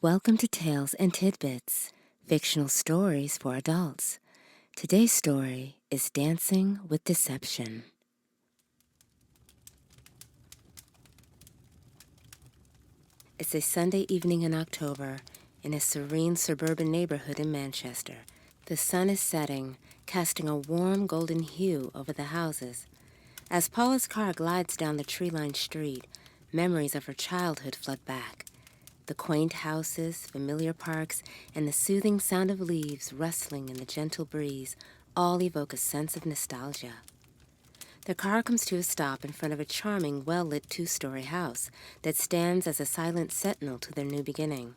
Welcome to Tales and Tidbits, fictional stories for adults. Today's story is Dancing with Deception. It's a Sunday evening in October in a serene suburban neighborhood in Manchester. The sun is setting, casting a warm golden hue over the houses. As Paula's car glides down the tree-lined street, memories of her childhood flood back. The quaint houses, familiar parks, and the soothing sound of leaves rustling in the gentle breeze all evoke a sense of nostalgia. The car comes to a stop in front of a charming, well-lit two-story house that stands as a silent sentinel to their new beginning.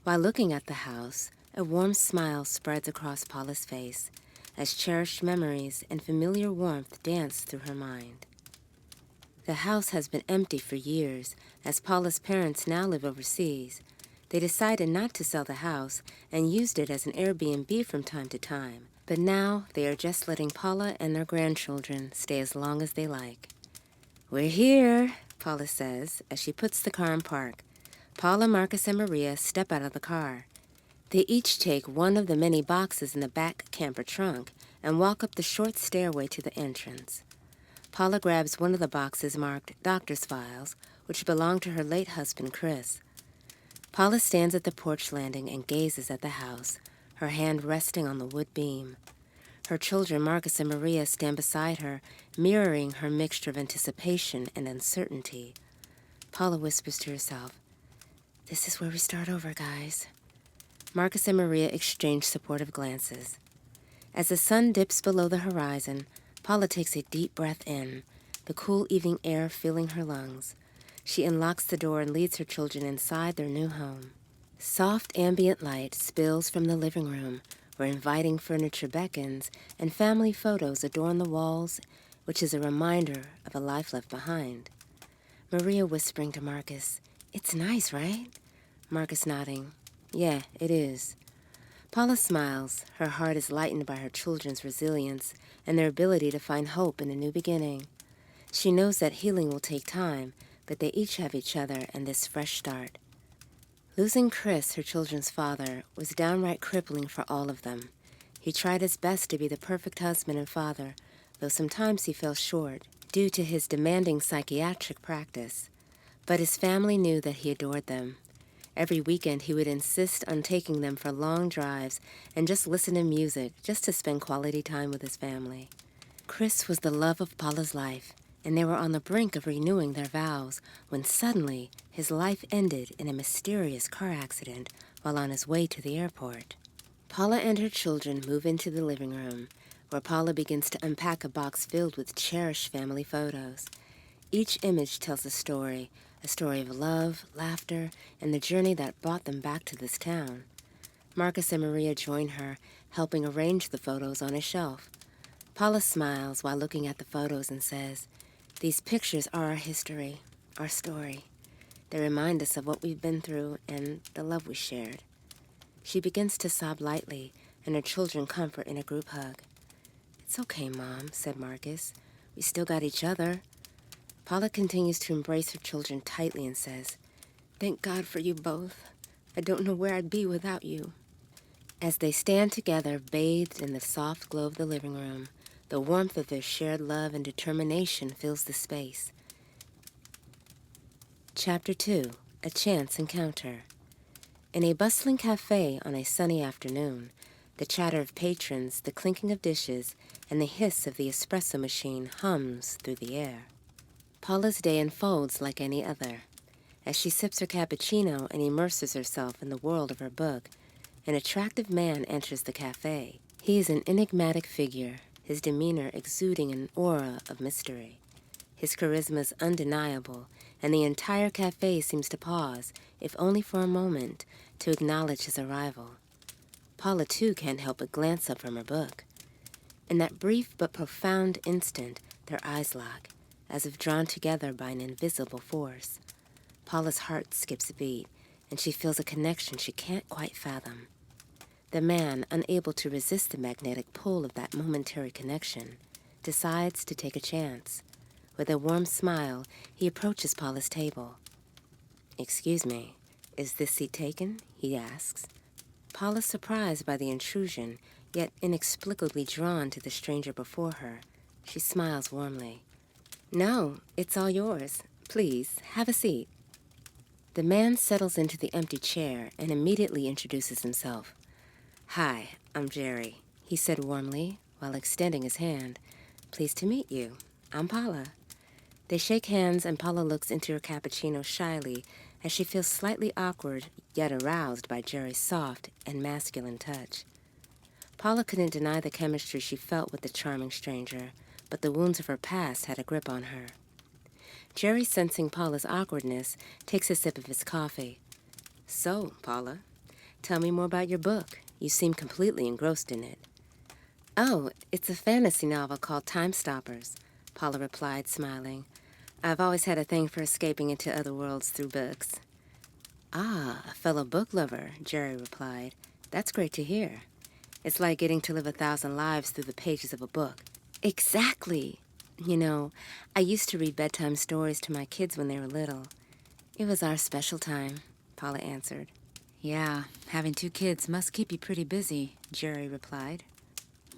While looking at the house, a warm smile spreads across Paula's face as cherished memories and familiar warmth dance through her mind. The house has been empty for years, as Paula's parents now live overseas. They decided not to sell the house and used it as an Airbnb from time to time. But now they are just letting Paula and their grandchildren stay as long as they like. "We're here," Paula says as she puts the car in park. Paula, Marcus, and Maria step out of the car. They each take one of the many boxes in the back camper trunk and walk up the short stairway to the entrance. Paula grabs one of the boxes marked doctor's files, which belonged to her late husband, Chris. Paula stands at the porch landing and gazes at the house, her hand resting on the wood beam. Her children, Marcus and Maria, stand beside her, mirroring her mixture of anticipation and uncertainty. Paula whispers to herself, "This is where we start over, guys." Marcus and Maria exchange supportive glances. As the sun dips below the horizon, Paula takes a deep breath in, the cool evening air filling her lungs. She unlocks the door and leads her children inside their new home. Soft ambient light spills from the living room, where inviting furniture beckons and family photos adorn the walls, which is a reminder of a life left behind. Maria whispering to Marcus, "It's nice, right?" Marcus nodding, "Yeah, it is." Paula smiles. Her heart is lightened by her children's resilience and their ability to find hope in a new beginning. She knows that healing will take time, but they each have each other and this fresh start. Losing Chris, her children's father, was downright crippling for all of them. He tried his best to be the perfect husband and father, though sometimes he fell short due to his demanding psychiatric practice. But his family knew that he adored them. Every weekend he would insist on taking them for long drives and just listen to music, just to spend quality time with his family. Chris was the love of Paula's life, and they were on the brink of renewing their vows when suddenly his life ended in a mysterious car accident while on his way to the airport. Paula and her children move into the living room, where Paula begins to unpack a box filled with cherished family photos. Each image tells a story of love, laughter, and the journey that brought them back to this town. Marcus and Maria join her, helping arrange the photos on a shelf. Paula smiles while looking at the photos and says, "These pictures are our history, our story. They remind us of what we've been through and the love we shared." She begins to sob lightly, and her children comfort in a group hug. "It's okay, Mom," said Marcus. "We still got each other." Paula continues to embrace her children tightly and says, "Thank God for you both. I don't know where I'd be without you." As they stand together, bathed in the soft glow of the living room, the warmth of their shared love and determination fills the space. Chapter 2, A Chance Encounter. In a bustling cafe on a sunny afternoon, the chatter of patrons, the clinking of dishes, and the hiss of the espresso machine hums through the air. Paula's day unfolds like any other. As she sips her cappuccino and immerses herself in the world of her book, an attractive man enters the cafe. He is an enigmatic figure, his demeanor exuding an aura of mystery. His charisma is undeniable, and the entire cafe seems to pause, if only for a moment, to acknowledge his arrival. Paula, too, can't help but glance up from her book. In that brief but profound instant, their eyes lock, as if drawn together by an invisible force. Paula's heart skips a beat, and she feels a connection she can't quite fathom. The man, unable to resist the magnetic pull of that momentary connection, decides to take a chance. With a warm smile, he approaches Paula's table. "Excuse me, Is this seat taken? He asks. Paula's surprised by the intrusion, yet inexplicably drawn to the stranger before her. She smiles warmly. No, it's all yours. Please, have a seat. The man settles into the empty chair and immediately introduces himself. Hi, I'm Jerry, he said warmly while extending his hand. Pleased to meet you. I'm Paula. They shake hands and Paula looks into her cappuccino shyly as she feels slightly awkward yet aroused by Jerry's soft and masculine touch. Paula couldn't deny the chemistry she felt with the charming stranger, but the wounds of her past had a grip on her. Jerry, sensing Paula's awkwardness, takes a sip of his coffee. So, Paula, tell me more about your book. You seem completely engrossed in it. Oh, it's a fantasy novel called Time Stoppers, Paula replied, smiling. I've always had a thing for escaping into other worlds through books. Ah, a fellow book lover, Jerry replied. That's great to hear. It's like getting to live 1,000 lives through the pages of a book. Exactly. You know, I used to read bedtime stories to my kids when they were little. It was our special time, Paula answered. Yeah, having 2 kids must keep you pretty busy, Jerry replied.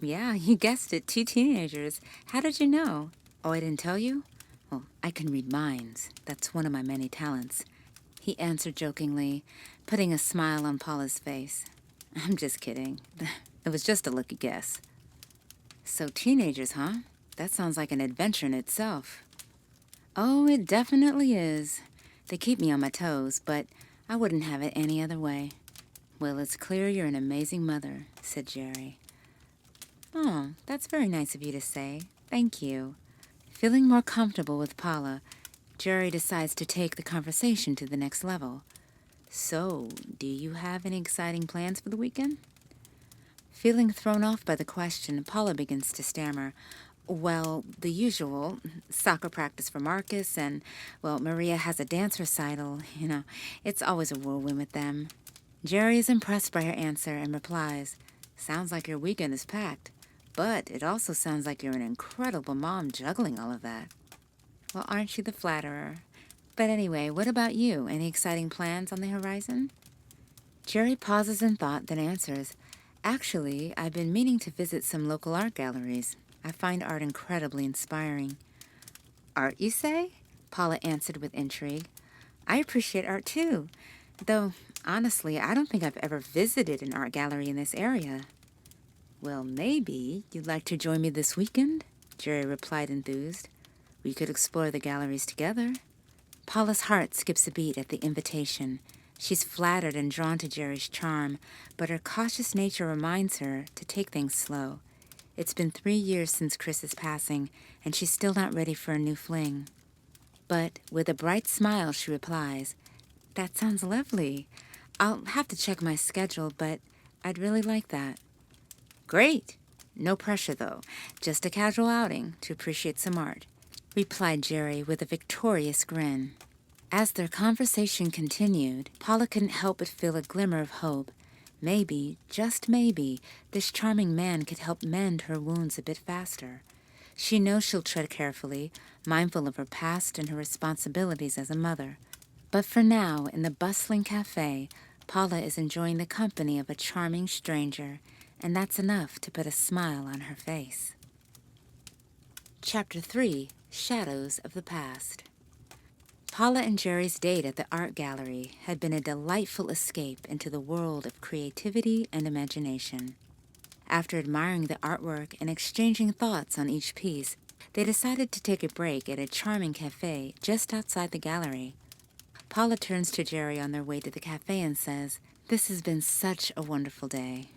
Yeah, you guessed it, 2 teenagers. How did you know? Oh, I didn't tell you? Well, I can read minds. That's one of my many talents, he answered jokingly, putting a smile on Paula's face. I'm just kidding. It was just a lucky guess. So teenagers, huh? That sounds like an adventure in itself. Oh, it definitely is. They keep me on my toes, but I wouldn't have it any other way. Well, it's clear you're an amazing mother, said Jerry. Oh, that's very nice of you to say. Thank you. Feeling more comfortable with Paula, Jerry decides to take the conversation to the next level. So, do you have any exciting plans for the weekend? Feeling thrown off by the question, Paula begins to stammer. Well, the usual. Soccer practice for Marcus and, well, Maria has a dance recital. It's always a whirlwind with them. Jerry is impressed by her answer and replies, Sounds like your weekend is packed. But it also sounds like you're an incredible mom juggling all of that. Well, aren't you the flatterer? But anyway, what about you? Any exciting plans on the horizon? Jerry pauses in thought, then answers, Actually, I've been meaning to visit some local art galleries. I find art incredibly inspiring. Art, you say? Paula answered with intrigue. I appreciate art too, though honestly, I don't think I've ever visited an art gallery in this area. Well, maybe you'd like to join me this weekend, Jerry replied enthused. We could explore the galleries together. Paula's heart skips a beat at the invitation. She's flattered and drawn to Jerry's charm, but her cautious nature reminds her to take things slow. It's been 3 years since Chris's passing, and she's still not ready for a new fling. But with a bright smile, she replies, That sounds lovely. I'll have to check my schedule, but I'd really like that. Great. No pressure, though. Just a casual outing to appreciate some art, replied Jerry with a victorious grin. As their conversation continued, Paula couldn't help but feel a glimmer of hope. Maybe, just maybe, this charming man could help mend her wounds a bit faster. She knows she'll tread carefully, mindful of her past and her responsibilities as a mother. But for now, in the bustling cafe, Paula is enjoying the company of a charming stranger, and that's enough to put a smile on her face. Chapter 3, Shadows of the Past. Paula and Jerry's date at the art gallery had been a delightful escape into the world of creativity and imagination. After admiring the artwork and exchanging thoughts on each piece, they decided to take a break at a charming cafe just outside the gallery. Paula turns to Jerry on their way to the cafe and says, This has been such a wonderful day.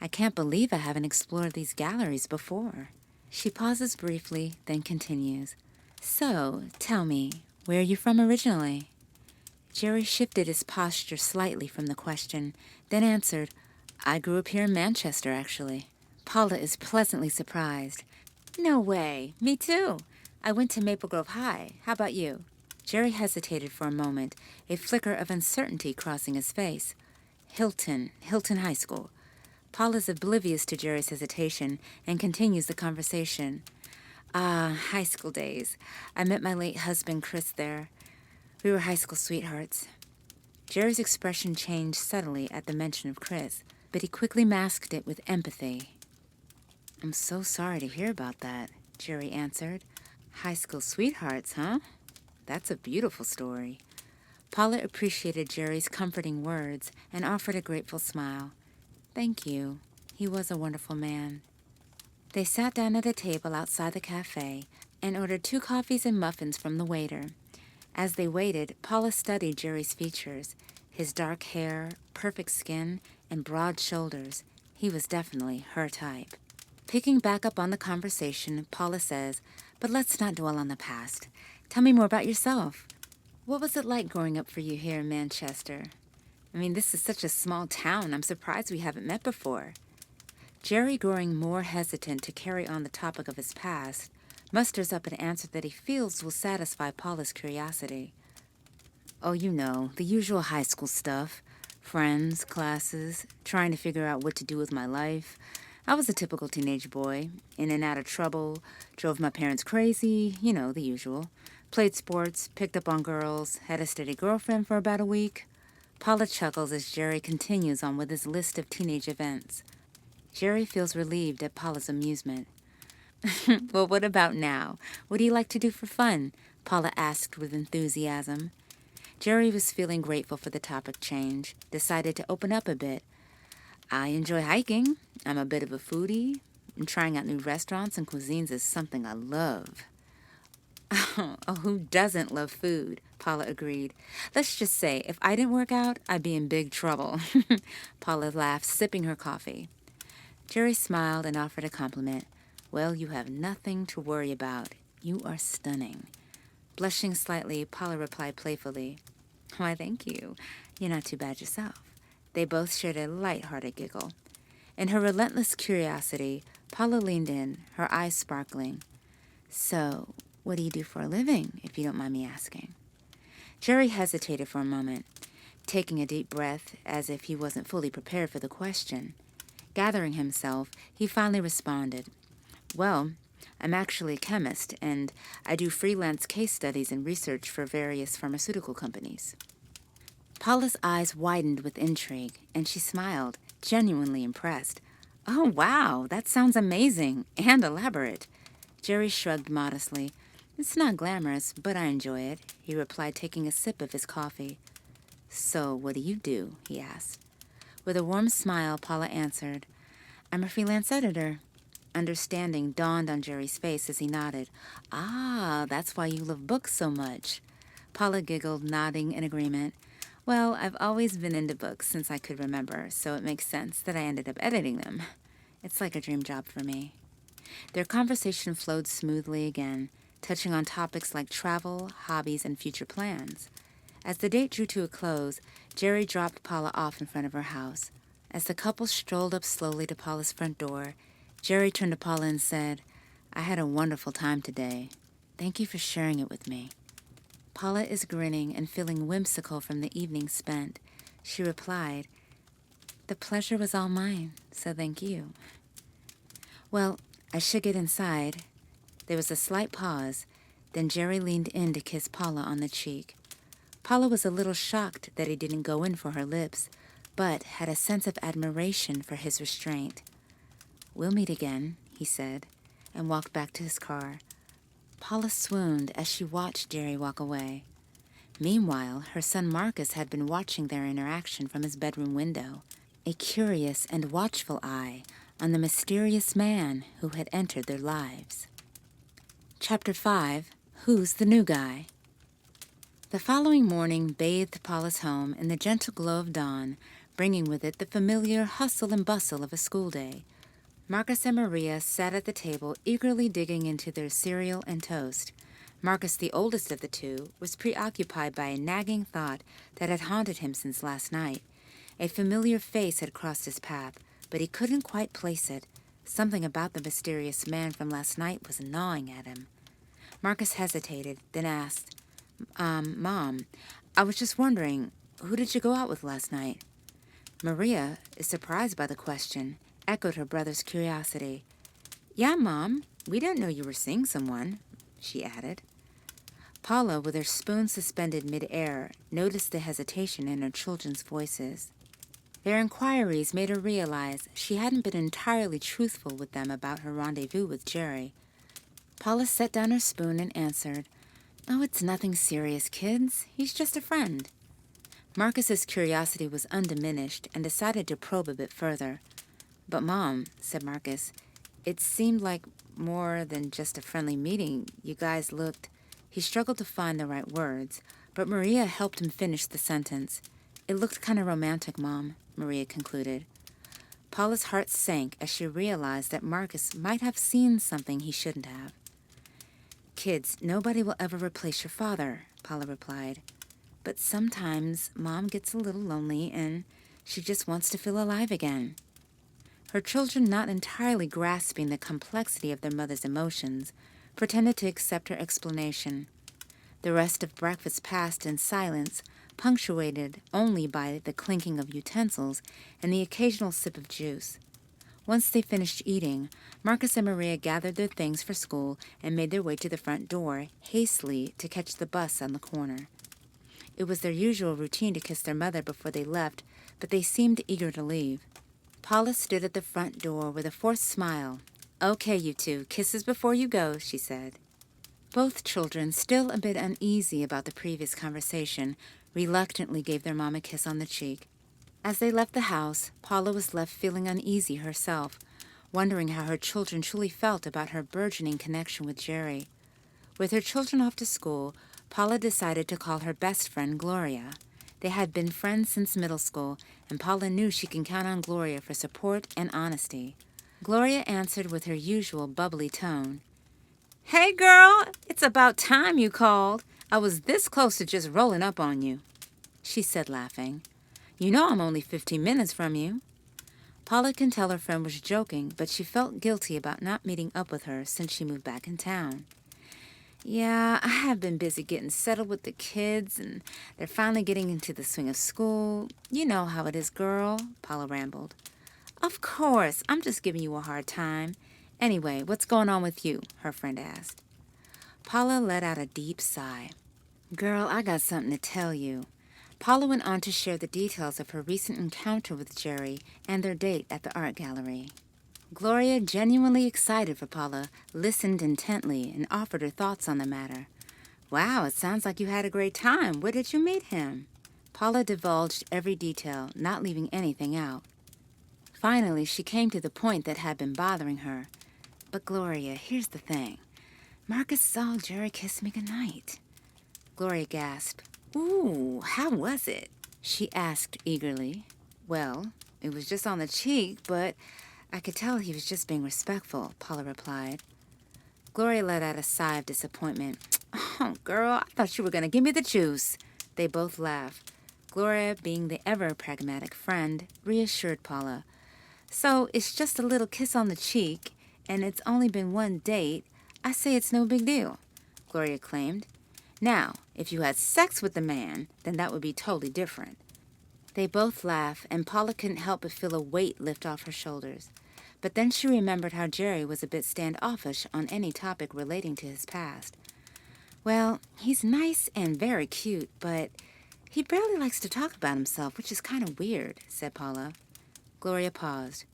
I can't believe I haven't explored these galleries before. She pauses briefly, then continues. So, tell me, where are you from originally? Jerry shifted his posture slightly from the question, then answered, I grew up here in Manchester, actually. Paula is pleasantly surprised. No way, me too. I went to Maple Grove High. How about you? Jerry hesitated for a moment, a flicker of uncertainty crossing his face. Hilton High School. Paula's oblivious to Jerry's hesitation and continues the conversation. High school days. I met my late husband, Chris, there. We were high school sweethearts. Jerry's expression changed subtly at the mention of Chris, but he quickly masked it with empathy. "I'm so sorry to hear about that," Jerry answered. "High school sweethearts, huh? That's a beautiful story." Paula appreciated Jerry's comforting words and offered a grateful smile. "Thank you. He was a wonderful man." They sat down at a table outside the cafe and ordered 2 coffees and muffins from the waiter. As they waited, Paula studied Jerry's features. His dark hair, perfect skin, and broad shoulders. He was definitely her type. Picking back up on the conversation, Paula says, "But let's not dwell on the past. Tell me more about yourself. What was it like growing up for you here in Manchester? I mean, this is such a small town. I'm surprised we haven't met before." Jerry, growing more hesitant to carry on the topic of his past, musters up an answer that he feels will satisfy Paula's curiosity. "Oh, you know, the usual high school stuff. Friends, classes, trying to figure out what to do with my life. I was a typical teenage boy, in and out of trouble, drove my parents crazy, you know, the usual. Played sports, picked up on girls, had a steady girlfriend for about a week." Paula chuckles as Jerry continues on with his list of teenage events. Jerry feels relieved at Paula's amusement. "Well, what about now? What do you like to do for fun?" Paula asked with enthusiasm. Jerry was feeling grateful for the topic change, decided to open up a bit. "I enjoy hiking. I'm a bit of a foodie, and trying out new restaurants and cuisines is something I love." Oh, who doesn't love food? Paula agreed. "Let's just say, if I didn't work out, I'd be in big trouble." Paula laughed, sipping her coffee. Jerry smiled and offered a compliment. "Well, you have nothing to worry about. You are stunning." Blushing slightly, Paula replied playfully, "Why, thank you. You're not too bad yourself." They both shared a light-hearted giggle. In her relentless curiosity, Paula leaned in, her eyes sparkling. "So, what do you do for a living, if you don't mind me asking?" Jerry hesitated for a moment, taking a deep breath as if he wasn't fully prepared for the question. Gathering himself, he finally responded, "Well, I'm actually a chemist, and I do freelance case studies and research for various pharmaceutical companies." Paula's eyes widened with intrigue, and she smiled, genuinely impressed. "Oh, wow, that sounds amazing and elaborate." Jerry shrugged modestly. "It's not glamorous, but I enjoy it," he replied, taking a sip of his coffee. "So, what do you do?" he asked. With a warm smile, Paula answered, "I'm a freelance editor." Understanding dawned on Jerry's face as he nodded. "Ah, that's why you love books so much." Paula giggled, nodding in agreement. "Well, I've always been into books since I could remember, so it makes sense that I ended up editing them. It's like a dream job for me." Their conversation flowed smoothly again, touching on topics like travel, hobbies, and future plans. As the date drew to a close, Jerry dropped Paula off in front of her house. As the couple strolled up slowly to Paula's front door, Jerry turned to Paula and said, "I had a wonderful time today. Thank you for sharing it with me." Paula is grinning and feeling whimsical from the evening spent. She replied, "The pleasure was all mine, so thank you." "Well, I should get inside." There was a slight pause, then Jerry leaned in to kiss Paula on the cheek. Paula was a little shocked that he didn't go in for her lips, but had a sense of admiration for his restraint. "We'll meet again," he said, and walked back to his car. Paula swooned as she watched Jerry walk away. Meanwhile, her son Marcus had been watching their interaction from his bedroom window, a curious and watchful eye on the mysterious man who had entered their lives. Chapter 5, Who's the New Guy? The following morning bathed Paula's home in the gentle glow of dawn, bringing with it the familiar hustle and bustle of a school day. Marcus and Maria sat at the table eagerly digging into their cereal and toast. Marcus, the oldest of the two, was preoccupied by a nagging thought that had haunted him since last night. A familiar face had crossed his path, but he couldn't quite place it. Something about the mysterious man from last night was gnawing at him. Marcus hesitated, then asked, Mom, I was just wondering, who did you go out with last night?" Maria, surprised by the question, echoed her brother's curiosity. "Yeah, Mom, we didn't know you were seeing someone," she added. Paula, with her spoon suspended mid-air, noticed the hesitation in her children's voices. Their inquiries made her realize she hadn't been entirely truthful with them about her rendezvous with Jerry. Paula set down her spoon and answered, "Oh, it's nothing serious, kids. He's just a friend." Marcus's curiosity was undiminished and decided to probe a bit further. "But, Mom," said Marcus, "it seemed like more than just a friendly meeting. You guys looked—" He struggled to find the right words, but Maria helped him finish the sentence. "It looked kind of romantic, Mom," Maria concluded. Paula's heart sank as she realized that Marcus might have seen something he shouldn't have. "Kids, nobody will ever replace your father," Paula replied. "But sometimes Mom gets a little lonely and she just wants to feel alive again." Her children, not entirely grasping the complexity of their mother's emotions, pretended to accept her explanation. The rest of breakfast passed in silence, punctuated only by the clinking of utensils and the occasional sip of juice. Once they finished eating, Marcus and Maria gathered their things for school and made their way to the front door, hastily to catch the bus on the corner. It was their usual routine to kiss their mother before they left, but they seemed eager to leave. Paula stood at the front door with a forced smile. "Okay, you two, kisses before you go," she said. Both children, still a bit uneasy about the previous conversation, reluctantly gave their mom a kiss on the cheek. As they left the house, Paula was left feeling uneasy herself, wondering how her children truly felt about her burgeoning connection with Jerry. With her children off to school, Paula decided to call her best friend Gloria. They had been friends since middle school, and Paula knew she can count on Gloria for support and honesty. Gloria answered with her usual bubbly tone. "Hey, girl, it's about time you called. I was this close to just rolling up on you," she said, laughing. "You know I'm only 15 minutes from you." Paula can tell her friend was joking, but she felt guilty about not meeting up with her since she moved back in town. "Yeah, I have been busy getting settled with the kids, and they're finally getting into the swing of school. You know how it is, girl," Paula rambled. "Of course, I'm just giving you a hard time. Anyway, what's going on with you?" her friend asked. Paula let out a deep sigh. "Girl, I got something to tell you." Paula went on to share the details of her recent encounter with Jerry and their date at the art gallery. Gloria, genuinely excited for Paula, listened intently and offered her thoughts on the matter. "Wow, it sounds like you had a great time. Where did you meet him?" Paula divulged every detail, not leaving anything out. Finally, she came to the point that had been bothering her. "But Gloria, here's the thing. Marcus saw Jerry kiss me goodnight." Gloria gasped. "Ooh, how was it?" she asked eagerly. "Well, it was just on the cheek, but I could tell he was just being respectful," Paula replied. Gloria let out a sigh of disappointment. "Oh, girl, I thought you were going to give me the juice." They both laughed. Gloria, being the ever-pragmatic friend, reassured Paula. "So it's just a little kiss on the cheek, and it's only been one date. I say it's no big deal," Gloria claimed. "Now, if you had sex with the man, then that would be totally different." They both laughed, and Paula couldn't help but feel a weight lift off her shoulders. But then she remembered how Jerry was a bit standoffish on any topic relating to his past. "Well, he's nice and very cute, but he barely likes to talk about himself, which is kind of weird," said Paula. Gloria paused.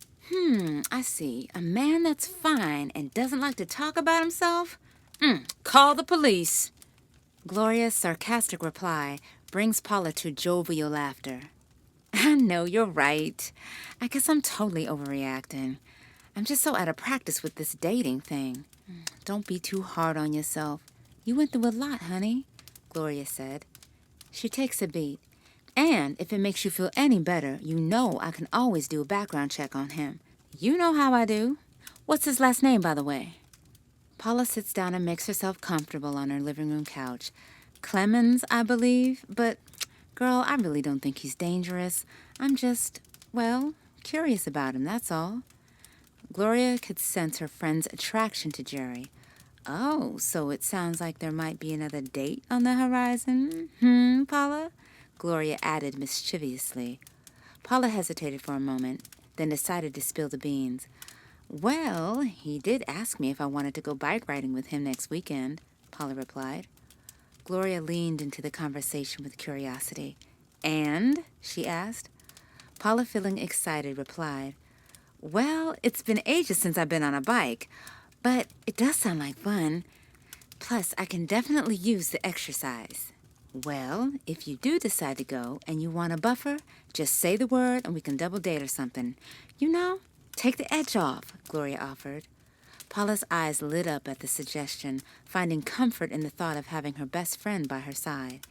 I see. A man that's fine and doesn't like to talk about himself? Call the police." Gloria's sarcastic reply brings Paula to jovial laughter. "I know, you're right. I guess I'm totally overreacting. I'm just so out of practice with this dating thing." "Don't be too hard on yourself. You went through a lot, honey," Gloria said. She takes a beat. "And if it makes you feel any better, you know I can always do a background check on him. You know how I do. What's his last name, by the way?" Paula sits down and makes herself comfortable on her living room couch. "Clemens, I believe, but, girl, I really don't think he's dangerous. I'm just, well, curious about him, that's all." Gloria could sense her friend's attraction to Jerry. "Oh, so it sounds like there might be another date on the horizon, Paula?" Gloria added mischievously. Paula hesitated for a moment, then decided to spill the beans. "Well, he did ask me if I wanted to go bike riding with him next weekend," Paula replied. Gloria leaned into the conversation with curiosity. "And?" she asked. Paula, feeling excited, replied, "Well, it's been ages since I've been on a bike, but it does sound like fun. Plus, I can definitely use the exercise." "Well, if you do decide to go and you want a buffer, just say the word and we can double date or something. You know, take the edge off," Gloria offered. Paula's eyes lit up at the suggestion, finding comfort in the thought of having her best friend by her side.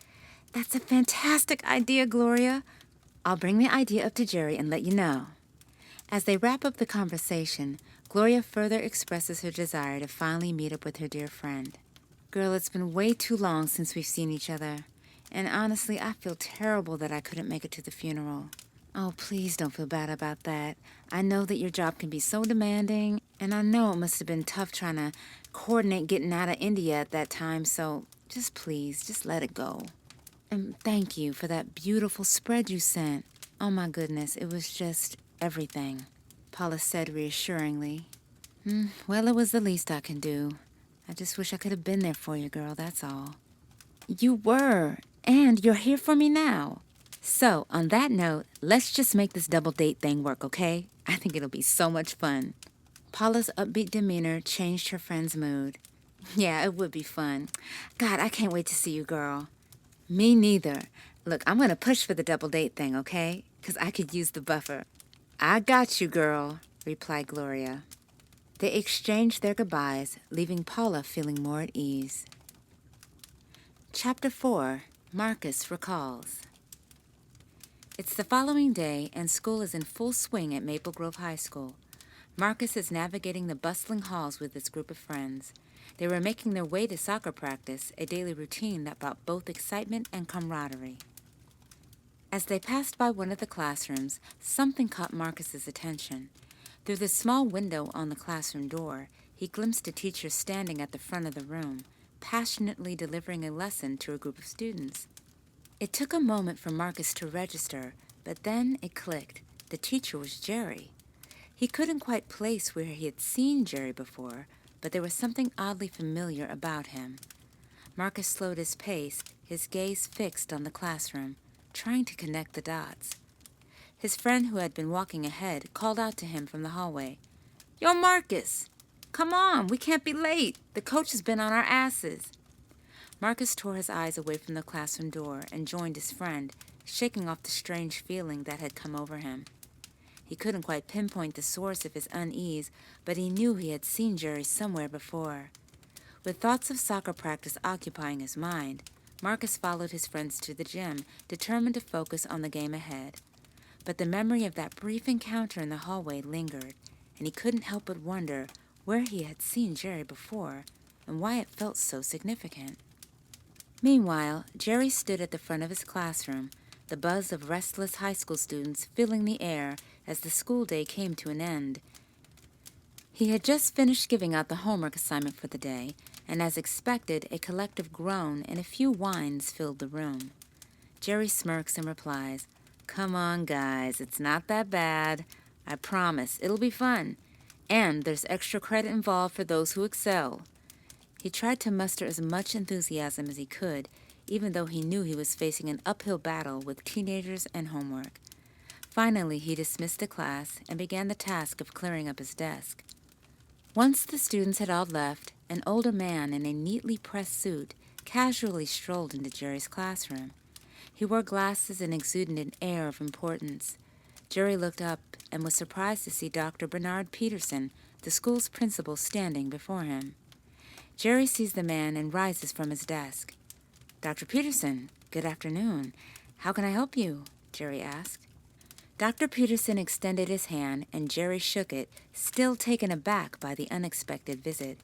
"That's a fantastic idea, Gloria. I'll bring the idea up to Jerry and let you know." As they wrap up the conversation, Gloria further expresses her desire to finally meet up with her dear friend. "Girl, it's been way too long since we've seen each other. And honestly, I feel terrible that I couldn't make it to the funeral." "Oh, please don't feel bad about that. I know that your job can be so demanding, and I know it must have been tough trying to coordinate getting out of India at that time, so please, just let it go. And thank you for that beautiful spread you sent. Oh my goodness, it was just everything," Paula said reassuringly. Well, it was the least I can do. I just wish I could have been there for you, girl, that's all." "You were, and you're here for me now. So, on that note, let's just make this double date thing work, okay? I think it'll be so much fun." Paula's upbeat demeanor changed her friend's mood. "Yeah, it would be fun. God, I can't wait to see you, girl." "Me neither. Look, I'm going to push for the double date thing, okay? Because I could use the buffer." "I got you, girl," replied Gloria. They exchanged their goodbyes, leaving Paula feeling more at ease. Chapter 4. Marcus Recalls. It's the following day, and school is in full swing at Maple Grove High School. Marcus is navigating the bustling halls with his group of friends. They were making their way to soccer practice, a daily routine that brought both excitement and camaraderie. As they passed by one of the classrooms, something caught Marcus's attention. Through the small window on the classroom door, he glimpsed a teacher standing at the front of the room, passionately delivering a lesson to a group of students. It took a moment for Marcus to register, but then it clicked. The teacher was Jerry. He couldn't quite place where he had seen Jerry before, but there was something oddly familiar about him. Marcus slowed his pace, his gaze fixed on the classroom, trying to connect the dots. His friend who had been walking ahead called out to him from the hallway, "Yo, Marcus! Come on, we can't be late. The coach has been on our asses." Marcus tore his eyes away from the classroom door and joined his friend, shaking off the strange feeling that had come over him. He couldn't quite pinpoint the source of his unease, but he knew he had seen Jerry somewhere before. With thoughts of soccer practice occupying his mind, Marcus followed his friends to the gym, determined to focus on the game ahead. But the memory of that brief encounter in the hallway lingered, and he couldn't help but wonder where he had seen Jerry before and why it felt so significant. Meanwhile, Jerry stood at the front of his classroom, the buzz of restless high school students filling the air as the school day came to an end. He had just finished giving out the homework assignment for the day, and as expected, a collective groan and a few whines filled the room. Jerry smirks and replies, "Come on, guys, it's not that bad. I promise, it'll be fun. And there's extra credit involved for those who excel." He tried to muster as much enthusiasm as he could, even though he knew he was facing an uphill battle with teenagers and homework. Finally, he dismissed the class and began the task of clearing up his desk. Once the students had all left, an older man in a neatly pressed suit casually strolled into Jerry's classroom. He wore glasses and exuded an air of importance. Jerry looked up and was surprised to see Dr. Bernard Peterson, the school's principal, standing before him. Jerry sees the man and rises from his desk. "Dr. Peterson, good afternoon. How can I help you?" Jerry asked. Dr. Peterson extended his hand, and Jerry shook it, still taken aback by the unexpected visit.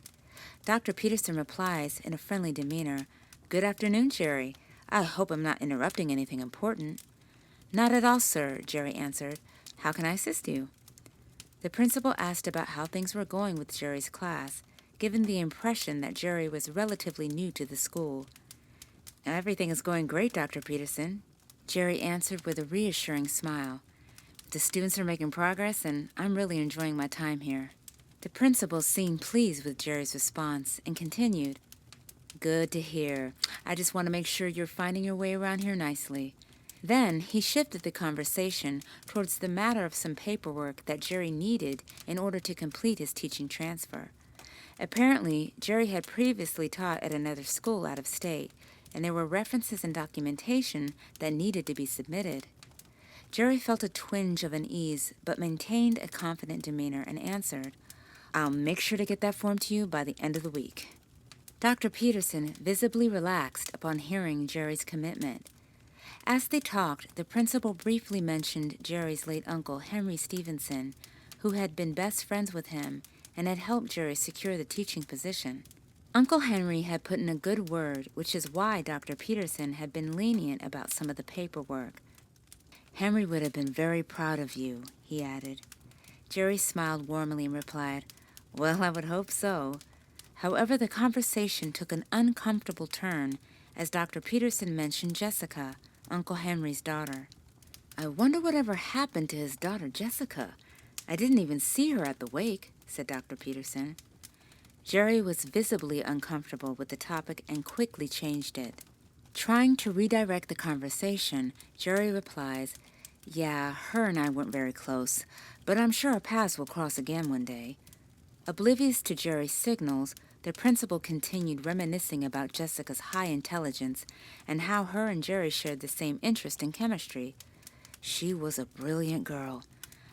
Dr. Peterson replies in a friendly demeanor, "Good afternoon, Jerry. I hope I'm not interrupting anything important." "Not at all, sir," Jerry answered. "How can I assist you?" The principal asked about how things were going with Jerry's class, given the impression that Jerry was relatively new to the school. "Everything is going great, Dr. Peterson," Jerry answered with a reassuring smile. "The students are making progress, and I'm really enjoying my time here." The principal seemed pleased with Jerry's response and continued, Good to hear. I just want to make sure you're finding your way around here nicely. Then he shifted the conversation towards the matter of some paperwork that Jerry needed in order to complete his teaching transfer. Apparently, Jerry had previously taught at another school out of state, and there were references and documentation that needed to be submitted. Jerry felt a twinge of unease, but maintained a confident demeanor and answered, "I'll make sure to get that form to you by the end of the week." Dr. Peterson visibly relaxed upon hearing Jerry's commitment. As they talked, the principal briefly mentioned Jerry's late uncle, Henry Stevenson, who had been best friends with him and had helped Jerry secure the teaching position. Uncle Henry had put in a good word, which is why Dr. Peterson had been lenient about some of the paperwork. "Henry would have been very proud of you," he added. Jerry smiled warmly and replied, "Well, I would hope so." However, the conversation took an uncomfortable turn as Dr. Peterson mentioned Jessica, Uncle Henry's daughter. "I wonder whatever happened to his daughter Jessica. I didn't even see her at the wake," said Dr. Peterson. Jerry was visibly uncomfortable with the topic and quickly changed it. Trying to redirect the conversation, Jerry replies, "Yeah, her and I weren't very close, but I'm sure our paths will cross again one day." Oblivious to Jerry's signals, the principal continued reminiscing about Jessica's high intelligence and how her and Jerry shared the same interest in chemistry. "She was a brilliant girl.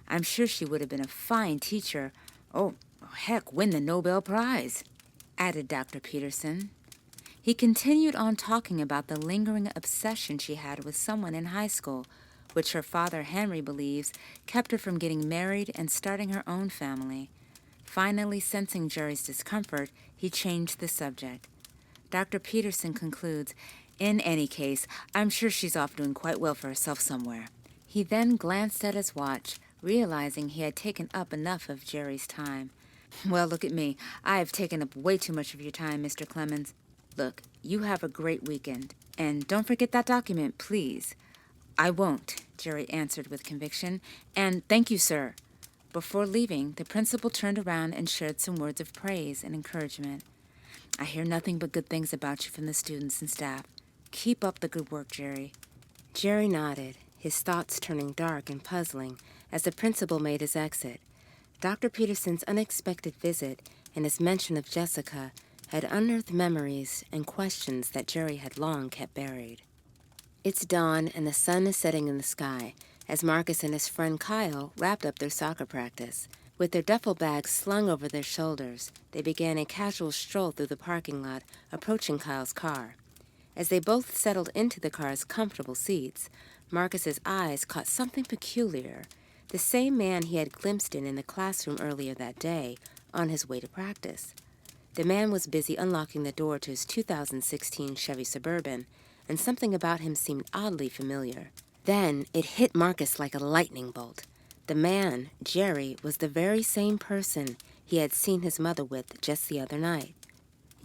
I'm sure she would have been a fine teacher. Oh, heck, win the Nobel Prize," added Dr. Peterson. He continued on talking about the lingering obsession she had with someone in high school, which her father Henry believes kept her from getting married and starting her own family. Finally, sensing Jerry's discomfort, he changed the subject. Dr. Peterson concludes, "In any case, I'm sure she's off doing quite well for herself somewhere." He then glanced at his watch, realizing he had taken up enough of Jerry's time. "Well, look at me. I have taken up way too much of your time, Mr. Clemens. Look, you have a great weekend. And don't forget that document, please." "I won't," Jerry answered with conviction. "And thank you, sir." Before leaving, the principal turned around and shared some words of praise and encouragement. "I hear nothing but good things about you from the students and staff. Keep up the good work, Jerry." Jerry nodded, his thoughts turning dark and puzzling as the principal made his exit. Dr. Peterson's unexpected visit and his mention of Jessica had unearthed memories and questions that Jerry had long kept buried. It's dawn and the sun is setting in the sky as Marcus and his friend Kyle wrapped up their soccer practice. With their duffel bags slung over their shoulders, they began a casual stroll through the parking lot, approaching Kyle's car. As they both settled into the car's comfortable seats, Marcus's eyes caught something peculiar, the same man he had glimpsed in the classroom earlier that day on his way to practice. The man was busy unlocking the door to his 2016 Chevy Suburban, and something about him seemed oddly familiar. Then it hit Marcus like a lightning bolt. The man, Jerry, was the very same person he had seen his mother with just the other night.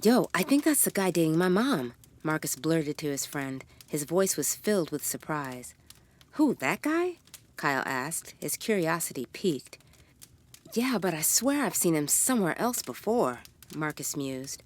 "Yo, I think that's the guy dating my mom," Marcus blurted to his friend. His voice was filled with surprise. "Who, that guy?" Kyle asked, his curiosity piqued. "Yeah, but I swear I've seen him somewhere else before," Marcus mused.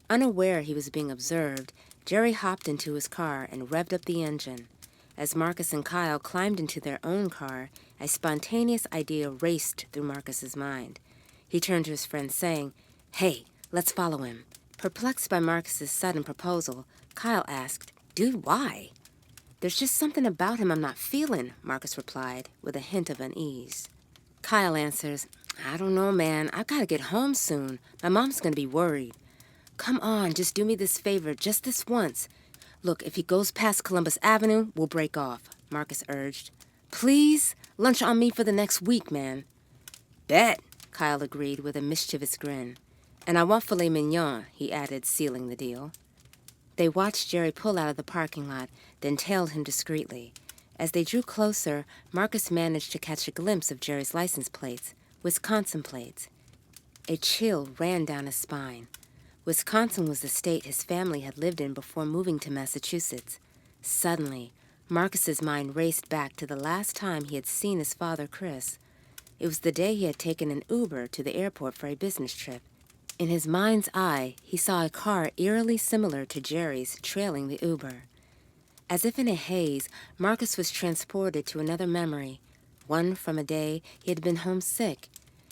Unaware he was being observed, Jerry hopped into his car and revved up the engine. As Marcus and Kyle climbed into their own car, a spontaneous idea raced through Marcus's mind. He turned to his friend, saying, "Hey, let's follow him." Perplexed by Marcus's sudden proposal, Kyle asked, "Dude, why?" "There's just something about him I'm not feeling," Marcus replied, with a hint of unease. Kyle answers, "I don't know, man. I've got to get home soon. My mom's going to be worried." "Come on, just do me this favor, just this once. Look, if he goes past Columbus Avenue, we'll break off," Marcus urged. "Please? Lunch on me for the next week, man." "Bet," Kyle agreed with a mischievous grin. "And I want filet mignon," he added, sealing the deal. They watched Jerry pull out of the parking lot, then tailed him discreetly. As they drew closer, Marcus managed to catch a glimpse of Jerry's license plates, Wisconsin plates. A chill ran down his spine. Wisconsin was the state his family had lived in before moving to Massachusetts. Suddenly, Marcus's mind raced back to the last time he had seen his father, Chris. It was the day he had taken an Uber to the airport for a business trip. In his mind's eye, he saw a car eerily similar to Jerry's trailing the Uber. As if in a haze, Marcus was transported to another memory, one from a day he had been homesick.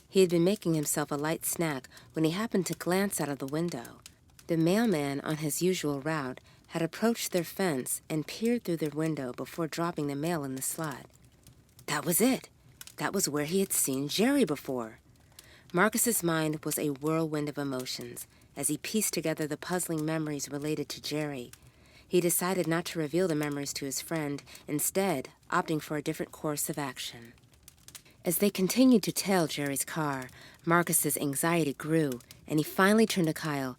He had been making himself a light snack when he happened to glance out of the window. The mailman on his usual route had approached their fence and peered through their window before dropping the mail in the slot. That was it. That was where he had seen Jerry before. Marcus's mind was a whirlwind of emotions as he pieced together the puzzling memories related to Jerry. He decided not to reveal the memories to his friend, instead opting for a different course of action. As they continued to tail Jerry's car, Marcus's anxiety grew, and he finally turned to Kyle.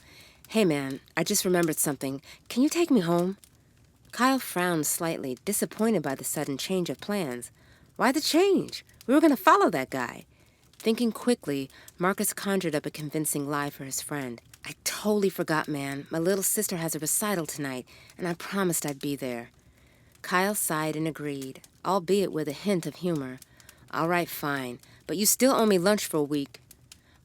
"Hey man, I just remembered something. Can you take me home?" Kyle frowned slightly, disappointed by the sudden change of plans. Why the change? We were going to follow that guy. Thinking quickly, Marcus conjured up a convincing lie for his friend. "I totally forgot, man. My little sister has a recital tonight, and I promised I'd be there." Kyle sighed and agreed, albeit with a hint of humor. "All right, fine, but you still owe me lunch for a week."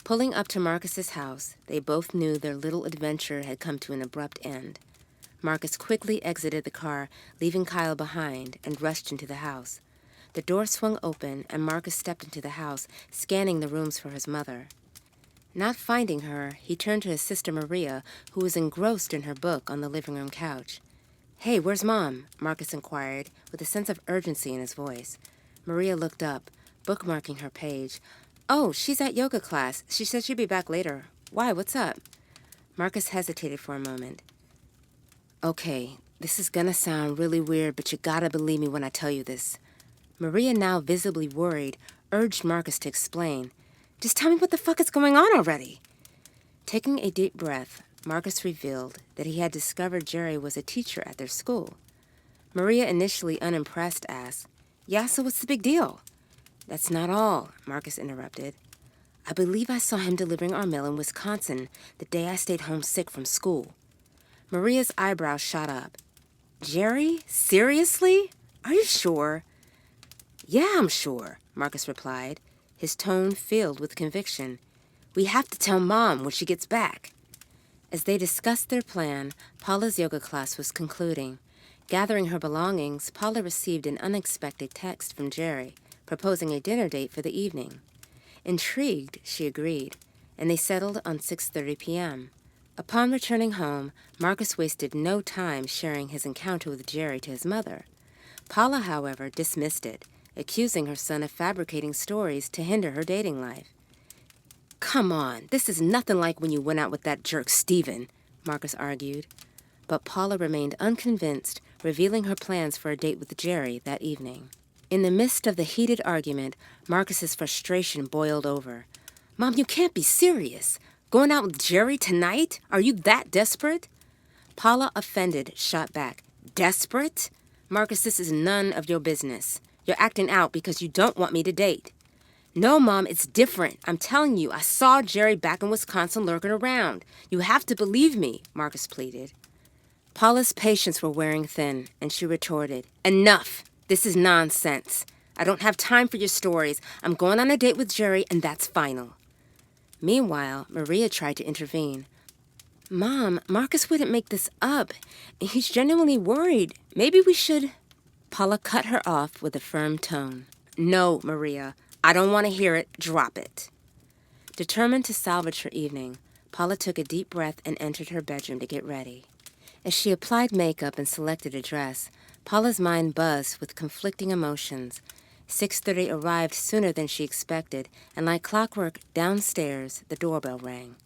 Pulling up to Marcus's house, they both knew their little adventure had come to an abrupt end. Marcus quickly exited the car, leaving Kyle behind, and rushed into the house. The door swung open, and Marcus stepped into the house, scanning the rooms for his mother. Not finding her, he turned to his sister Maria, who was engrossed in her book on the living room couch. "Hey, where's Mom?" Marcus inquired, with a sense of urgency in his voice. Maria looked up, bookmarking her page. "Oh, she's at yoga class. She said she'd be back later. Why, what's up?" Marcus hesitated for a moment. "Okay, this is gonna sound really weird, but you gotta believe me when I tell you this." Maria, now visibly worried, urged Marcus to explain. "Just tell me what the fuck is going on already." Taking a deep breath, Marcus revealed that he had discovered Jerry was a teacher at their school. Maria, initially unimpressed, asked, "Yeah, so what's the big deal?" "That's not all," Marcus interrupted. "I believe I saw him delivering our mail in Wisconsin the day I stayed home sick from school." Maria's eyebrows shot up. "Jerry? Seriously? Are you sure?" "Yeah, I'm sure," Marcus replied, his tone filled with conviction. "We have to tell Mom when she gets back." As they discussed their plan, Paula's yoga class was concluding. Gathering her belongings, Paula received an unexpected text from Jerry, proposing a dinner date for the evening. Intrigued, she agreed, and they settled on 6:30 p.m. Upon returning home, Marcus wasted no time sharing his encounter with Jerry to his mother. Paula, however, dismissed it, accusing her son of fabricating stories to hinder her dating life. "Come on, this is nothing like when you went out with that jerk Steven," Marcus argued. But Paula remained unconvinced, revealing her plans for a date with Jerry that evening. In the midst of the heated argument, Marcus's frustration boiled over. "Mom, you can't be serious. Going out with Jerry tonight? Are you that desperate?" Paula, offended, shot back. "Desperate? Marcus, this is none of your business. You're acting out because you don't want me to date." "No, Mom, it's different. I'm telling you, I saw Jerry back in Wisconsin lurking around. You have to believe me," Marcus pleaded. Paula's patience were wearing thin, and she retorted, "Enough! This is nonsense. I don't have time for your stories. I'm going on a date with Jerry, and that's final." Meanwhile, Maria tried to intervene. "Mom, Marcus wouldn't make this up. He's genuinely worried. Maybe we should—" Paula cut her off with a firm tone. "No, Maria. I don't want to hear it. Drop it." Determined to salvage her evening, Paula took a deep breath and entered her bedroom to get ready. As she applied makeup and selected a dress, Paula's mind buzzed with conflicting emotions. 6:30 arrived sooner than she expected, and like clockwork, downstairs, the doorbell rang.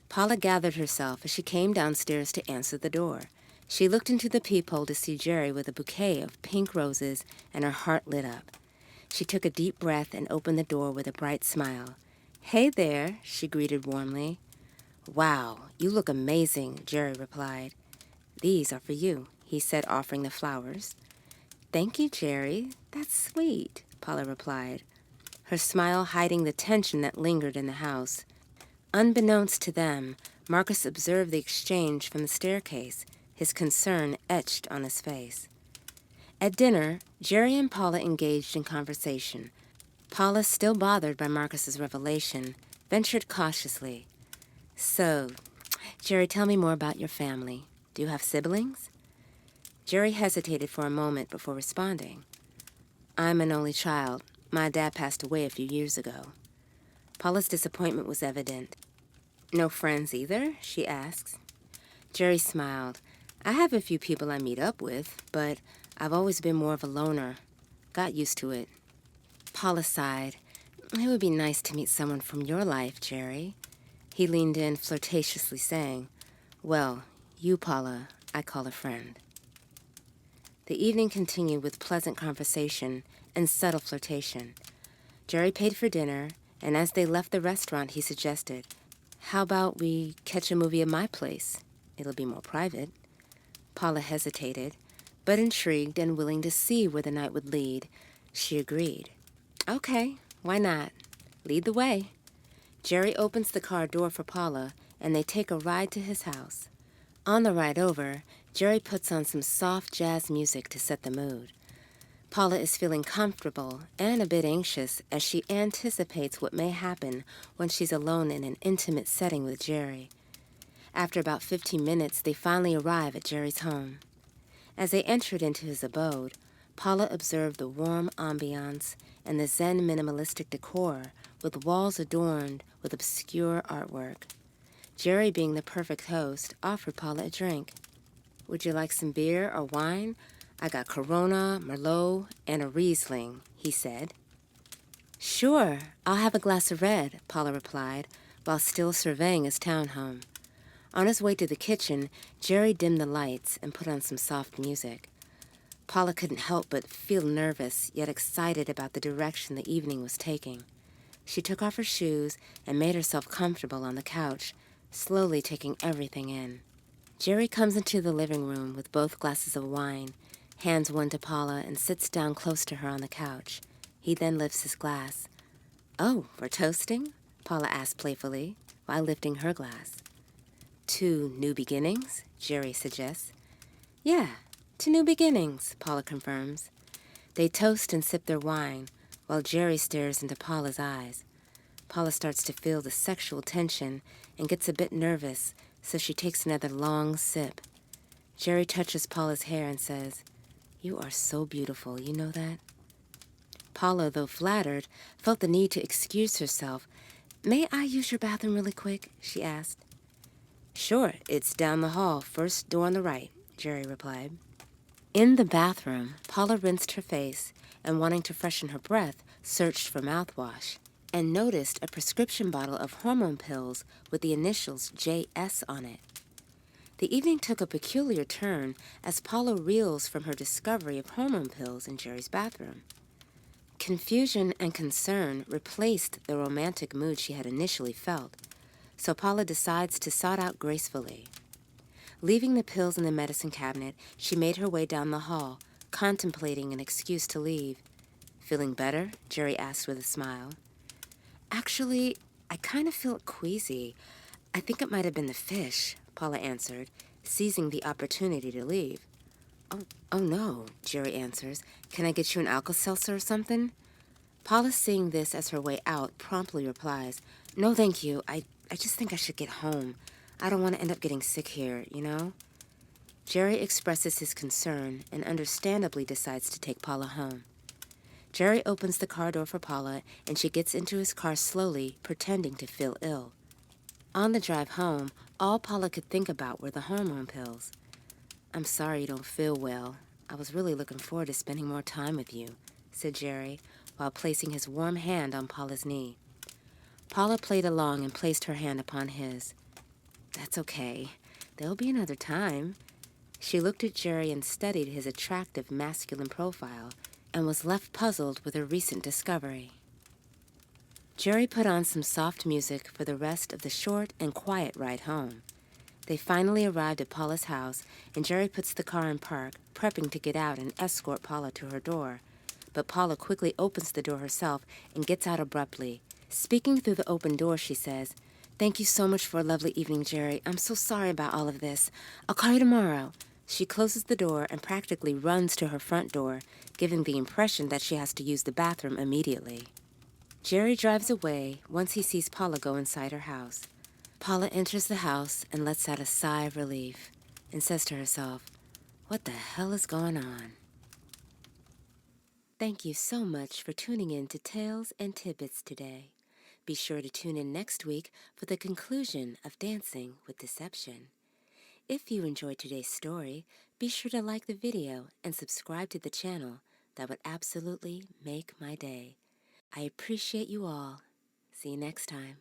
Paula gathered herself as she came downstairs to answer the door. She looked into the peephole to see Jerry with a bouquet of pink roses, and her heart lit up. She took a deep breath and opened the door with a bright smile. "Hey there," she greeted warmly. "Wow, you look amazing," Jerry replied. "These are for you," he said, offering the flowers. "Thank you, Jerry. That's sweet," Paula replied, her smile hiding the tension that lingered in the house. Unbeknownst to them, Marcus observed the exchange from the staircase, his concern etched on his face. At dinner, Jerry and Paula engaged in conversation. Paula, still bothered by Marcus's revelation, ventured cautiously. So, Jerry, tell me more about your family. Do you have siblings? Jerry hesitated for a moment before responding. I'm an only child. My dad passed away a few years ago. Paula's disappointment was evident. No friends either? She asks. Jerry smiled. I have a few people I meet up with, but I've always been more of a loner. Got used to it. Paula sighed. It would be nice to meet someone from your life, Jerry. He leaned in, flirtatiously saying, Well, you, Paula, I call a friend. The evening continued with pleasant conversation and subtle flirtation. Jerry paid for dinner, and as they left the restaurant, he suggested, How about we catch a movie at my place? It'll be more private. Paula hesitated, but intrigued and willing to see where the night would lead, she agreed. Okay, why not? Lead the way. Jerry opens the car door for Paula, and they take a ride to his house. On the ride over, Jerry puts on some soft jazz music to set the mood. Paula is feeling comfortable and a bit anxious as she anticipates what may happen when she's alone in an intimate setting with Jerry. After about 15 minutes, they finally arrive at Jerry's home. As they entered into his abode, Paula observed the warm ambiance and the Zen minimalistic decor with walls adorned with obscure artwork. Jerry, being the perfect host, offered Paula a drink. Would you like some beer or wine? I got Corona, Merlot, and a Riesling, he said. Sure, I'll have a glass of red, Paula replied, while still surveying his townhome. On his way to the kitchen, Jerry dimmed the lights and put on some soft music. Paula couldn't help but feel nervous, yet excited about the direction the evening was taking. She took off her shoes and made herself comfortable on the couch, slowly taking everything in. Jerry comes into the living room with both glasses of wine, hands one to Paula, and sits down close to her on the couch. He then lifts his glass. Oh, we're toasting? Paula asked playfully, while lifting her glass. To new beginnings, Jerry suggests. Yeah, to new beginnings, Paula confirms. They toast and sip their wine, while Jerry stares into Paula's eyes. Paula starts to feel the sexual tension and gets a bit nervous, so she takes another long sip. Jerry touches Paula's hair and says, You are so beautiful, you know that? Paula, though flattered, felt the need to excuse herself. May I use your bathroom really quick? She asked. Sure, it's down the hall, first door on the right, Jerry replied. In the bathroom, Paula rinsed her face and, wanting to freshen her breath, searched for mouthwash and noticed a prescription bottle of hormone pills with the initials JS on it. The evening took a peculiar turn as Paula reels from her discovery of hormone pills in Jerry's bathroom. Confusion and concern replaced the romantic mood she had initially felt, so Paula decides to sort out gracefully. Leaving the pills in the medicine cabinet, she made her way down the hall, contemplating an excuse to leave. Feeling better? Jerry asked with a smile. Actually, I kind of feel queasy. I think it might have been the fish, Paula answered, seizing the opportunity to leave. Oh no, Jerry answers. Can I get you an Alka-Seltzer or something? Paula, seeing this as her way out, promptly replies, No, thank you. I just think I should get home. I don't want to end up getting sick here, you know? Jerry expresses his concern and understandably decides to take Paula home. Jerry opens the car door for Paula, and she gets into his car slowly, pretending to feel ill. On the drive home, all Paula could think about were the hormone pills. I'm sorry you don't feel well. I was really looking forward to spending more time with you, said Jerry, while placing his warm hand on Paula's knee. Paula played along and placed her hand upon his. That's okay. There'll be another time. She looked at Jerry and studied his attractive masculine profile and was left puzzled with her recent discovery. Jerry put on some soft music for the rest of the short and quiet ride home. They finally arrived at Paula's house, and Jerry puts the car in park, prepping to get out and escort Paula to her door. But Paula quickly opens the door herself and gets out abruptly. Speaking through the open door, she says, Thank you so much for a lovely evening, Jerry. I'm so sorry about all of this. I'll call you tomorrow. She closes the door and practically runs to her front door, giving the impression that she has to use the bathroom immediately. Jerry drives away once he sees Paula go inside her house. Paula enters the house and lets out a sigh of relief and says to herself, "What the hell is going on?" Thank you so much for tuning in to Tales and Tidbits today. Be sure to tune in next week for the conclusion of Dancing with Deception. If you enjoyed today's story, be sure to like the video and subscribe to the channel. That would absolutely make my day. I appreciate you all. See you next time.